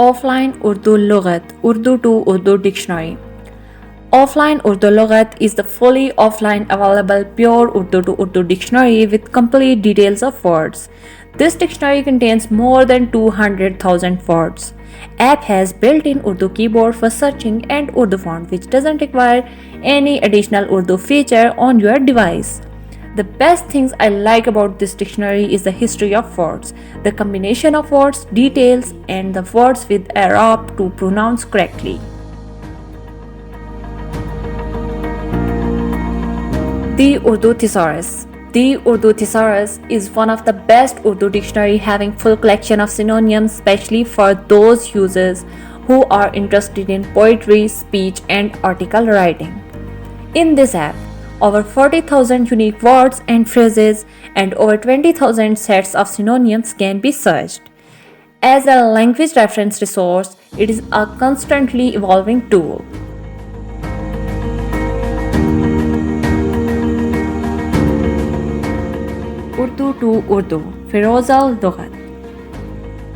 Offline Urdu Lughat, Urdu to Urdu Dictionary. Offline Urdu Lughat is the fully offline available pure Urdu to Urdu dictionary with complete details of words. This dictionary contains more than 200,000 words. App has built-in Urdu keyboard for searching and Urdu font which doesn't require any additional Urdu feature on your device. The best things I like about this dictionary is the history of words, the combination of words, details, and the words with Arab to pronounce correctly. The Urdu Thesaurus. The Urdu Thesaurus is one of the best Urdu dictionary having full collection of synonyms especially for those users who are interested in poetry, speech, and article writing. In this app, over 40,000 unique words and phrases and over 20,000 sets of synonyms can be searched. As a language reference resource, it is a constantly evolving tool. Urdu to Urdu, Feroz al-Lughat.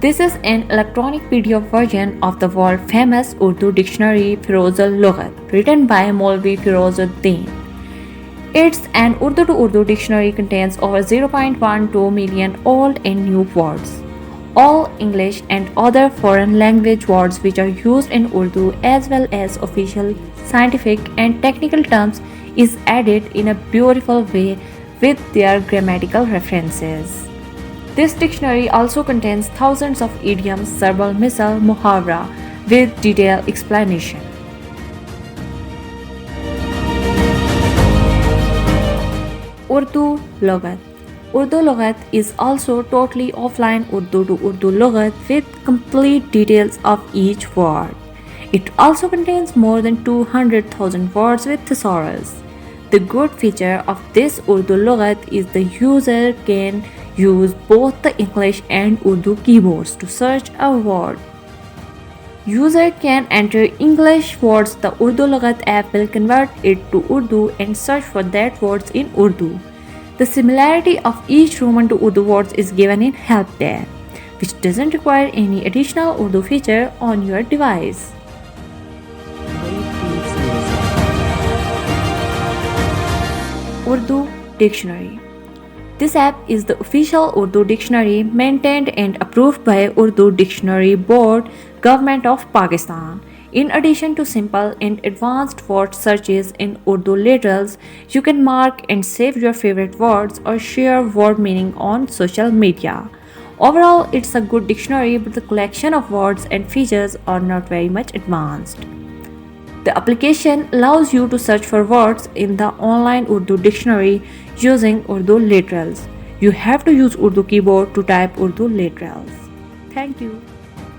This is an electronic PDF version of the world-famous Urdu dictionary Feroz al-Lughat, written by Maulvi Ferozuddin. It's an Urdu to Urdu dictionary contains over 0.12 million old and new words. All English and other foreign language words which are used in Urdu as well as official, scientific and technical terms is added in a beautiful way with their grammatical references. This dictionary also contains thousands of idioms, verbal, misal, muhavra with detailed explanation. Urdu Lughat. Urdu Lughat is also totally offline Urdu to Urdu Lughat with complete details of each word. It also contains more than 200,000 words with thesaurus. The good feature of this Urdu Lughat is the user can use both the English and Urdu keyboards to search a word. User can enter English words. The Urdu Lughat app will convert it to Urdu and search for that words in Urdu. The similarity of each Roman to Urdu words is given in Help tab, which doesn't require any additional Urdu feature on your device. Urdu Dictionary. This app is the official Urdu dictionary maintained and approved by Urdu Dictionary Board, Government of Pakistan. In addition to simple and advanced word searches in Urdu literals, you can mark and save your favorite words or share word meaning on social media. Overall, it's a good dictionary, but the collection of words and features are not very much advanced. The application allows you to search for words in the online Urdu dictionary using Urdu literals. You have to use Urdu keyboard to type Urdu literals. Thank you.